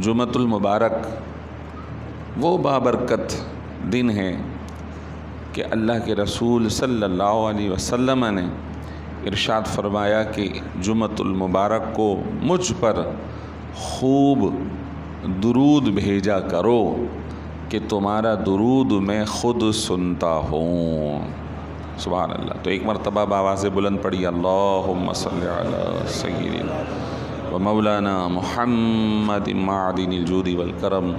جمعۃ المبارک وہ بابرکت دن ہے کہ اللہ کے رسول صلی اللہ علیہ وسلم نے ارشاد فرمایا کہ جمعۃ المبارک کو مجھ پر خوب درود بھیجا کرو کہ تمہارا درود میں خود سنتا ہوں۔ سبحان اللہ۔ تو ایک مرتبہ بآواز بلند پڑھی، اللہم صلی علی سیدنا و مولانا محمد معدن الجود والکرم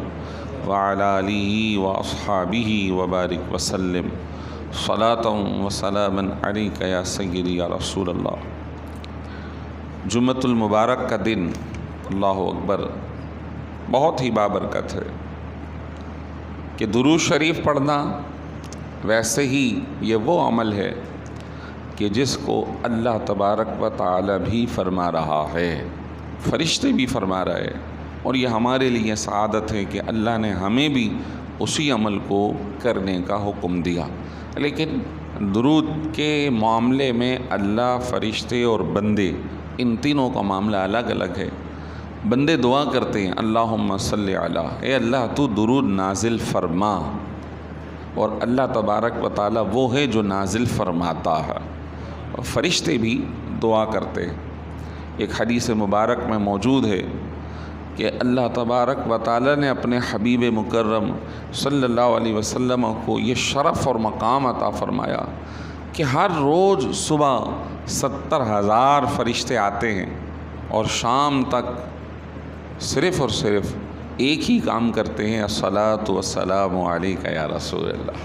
وعلی آلہ و اصحابہ وبارک وسلم صلاۃ و سلاما علیک یا سیدی یا رسول اللہ۔ جمعۃ المبارک کا دن، اللہ اکبر، بہت ہی بابرکت ہے کہ درود شریف پڑھنا ویسے ہی یہ وہ عمل ہے کہ جس کو اللہ تبارک و تعالی بھی فرما رہا ہے، فرشتے بھی فرما رہے ہیں، اور یہ ہمارے لیے سعادت ہے کہ اللہ نے ہمیں بھی اسی عمل کو کرنے کا حکم دیا۔ لیکن درود کے معاملے میں اللہ، فرشتے اور بندے، ان تینوں کا معاملہ الگ الگ ہے۔ بندے دعا کرتے ہیں اللہم صلی علی، اے اللہ تو درود نازل فرما، اور اللہ تبارک و تعالی وہ ہے جو نازل فرماتا ہے، اور فرشتے بھی دعا کرتے ہیں۔ ایک حدیث مبارک میں موجود ہے کہ اللہ تبارک و تعالی نے اپنے حبیب مکرم صلی اللہ علیہ وسلم کو یہ شرف اور مقام عطا فرمایا کہ ہر روز صبح 70,000 فرشتے آتے ہیں، اور شام تک صرف اور صرف ایک ہی کام کرتے ہیں، الصلاۃ والسلام علیک یا رسول اللہ،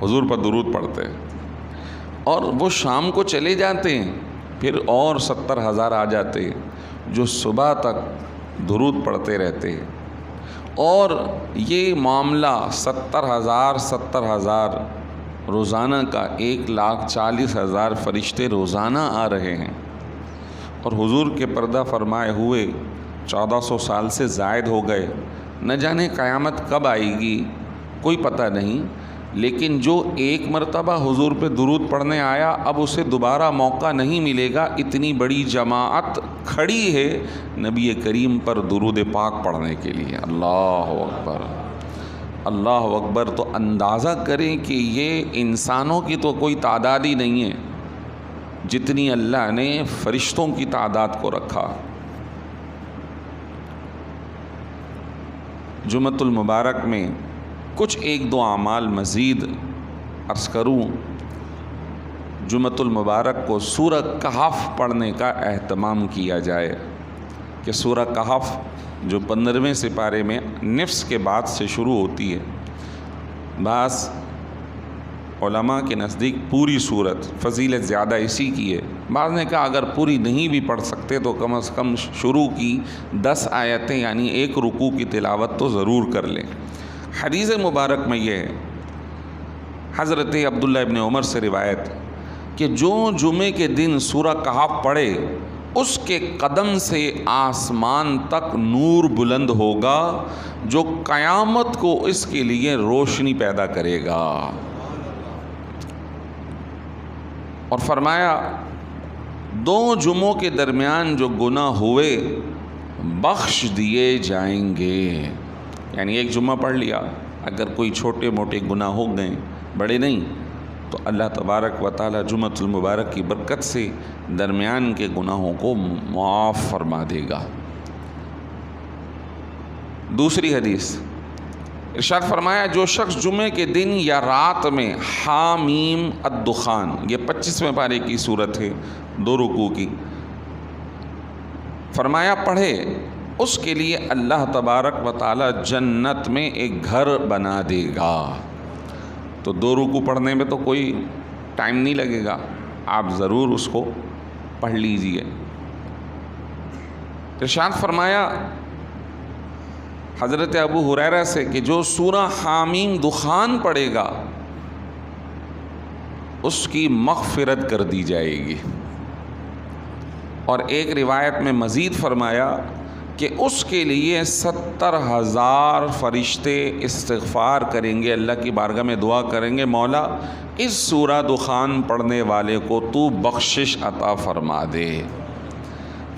حضور پر درود پڑھتے ہیں، اور وہ شام کو چلے جاتے ہیں، پھر اور 70,000 آ جاتے ہیں جو صبح تک درود پڑھتے رہتے ہیں، اور یہ معاملہ 70,000 روزانہ کا 1,40,000 فرشتے روزانہ آ رہے ہیں، اور حضور کے پردہ فرمائے ہوئے 1400 سال سے زائد ہو گئے۔ نہ جانے قیامت کب آئے گی، کوئی پتہ نہیں، لیکن جو ایک مرتبہ حضور پہ درود پڑھنے آیا اب اسے دوبارہ موقع نہیں ملے گا۔ اتنی بڑی جماعت کھڑی ہے نبی کریم پر درود پاک پڑھنے کے لیے۔ اللہ اکبر، اللہ اکبر۔ تو اندازہ کریں کہ یہ انسانوں کی تو کوئی تعداد ہی نہیں ہے جتنی اللہ نے فرشتوں کی تعداد کو رکھا۔ جمعۃ المبارک میں کچھ ایک دو اعمال مزید عرض کروں۔ جمعۃ المبارک کو سورہ کہف پڑھنے کا اہتمام کیا جائے کہ سورہ کہف جو 15ویں سپارے میں نفس کے بعد سے شروع ہوتی ہے، بعض علماء کے نزدیک پوری صورت، فضیلت زیادہ اسی کی ہے، بعض نے کہا اگر پوری نہیں بھی پڑھ سکتے تو کم از کم شروع کی 10 آیتیں یعنی ایک رکوع کی تلاوت تو ضرور کر لیں۔ حدیث مبارک میں یہ ہے، حضرت عبداللہ ابن عمر سے روایت کہ جو جمعے کے دن سورہ کہف پڑھے اس کے قدم سے آسمان تک نور بلند ہوگا جو قیامت کو اس کے لیے روشنی پیدا کرے گا، اور فرمایا 2 جمعوں کے درمیان جو گناہ ہوئے بخش دیے جائیں گے۔ یعنی ایک جمعہ پڑھ لیا، اگر کوئی چھوٹے موٹے گناہ ہو گئے، بڑے نہیں، تو اللہ تبارک و تعالی جمعۃ المبارک کی برکت سے درمیان کے گناہوں کو معاف فرما دے گا۔ دوسری حدیث ارشاد فرمایا جو شخص جمعے کے دن یا رات میں حامیم الدخان، یہ 25ویں پارے کی صورت ہے، 2 رکوع کی، فرمایا پڑھے اس کے لیے اللہ تبارک و تعالی جنت میں ایک گھر بنا دے گا۔ تو 2 رکوع پڑھنے میں تو کوئی ٹائم نہیں لگے گا، آپ ضرور اس کو پڑھ لیجئے۔ ارشاد فرمایا حضرت ابو ہریرہ سے کہ جو سورہ حامیم دخان پڑھے گا اس کی مغفرت کر دی جائے گی، اور ایک روایت میں مزید فرمایا کہ اس کے لیے 70,000 فرشتے استغفار کریں گے، اللہ کی بارگاہ میں دعا کریں گے، مولا اس سورہ دخان پڑھنے والے کو تو بخشش عطا فرما دے۔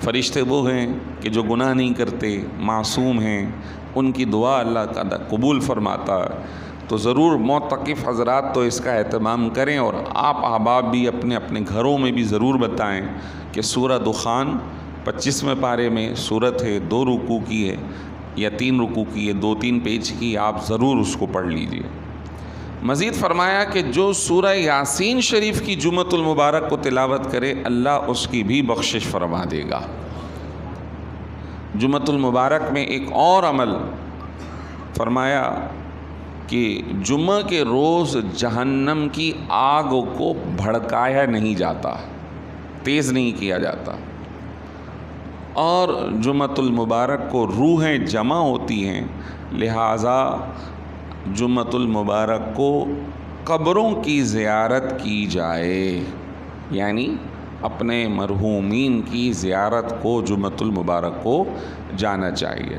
فرشتے وہ ہیں کہ جو گناہ نہیں کرتے، معصوم ہیں، ان کی دعا اللہ تعالیٰ قبول فرماتا ہے۔ تو ضرور معتکف حضرات تو اس کا اہتمام کریں، اور آپ احباب بھی اپنے اپنے گھروں میں بھی ضرور بتائیں کہ سورہ دخان 25ویں پارے میں صورت ہے، 2 رکوع کی ہے یا 3 رکوع کی ہے، 2-3 پیج کی، آپ ضرور اس کو پڑھ لیجئے۔ مزید فرمایا کہ جو سورہ یاسین شریف کی جمعۃ المبارک کو تلاوت کرے اللہ اس کی بھی بخشش فرما دے گا۔ جمعۃ المبارک میں ایک اور عمل فرمایا کہ جمعہ کے روز جہنم کی آگ کو بھڑکایا نہیں جاتا، تیز نہیں کیا جاتا، اور جمعۃ المبارک کو روحیں جمع ہوتی ہیں، لہٰذا جمعۃ المبارک کو قبروں کی زیارت کی جائے، یعنی اپنے مرحومین کی زیارت کو جمعۃ المبارک کو جانا چاہیے۔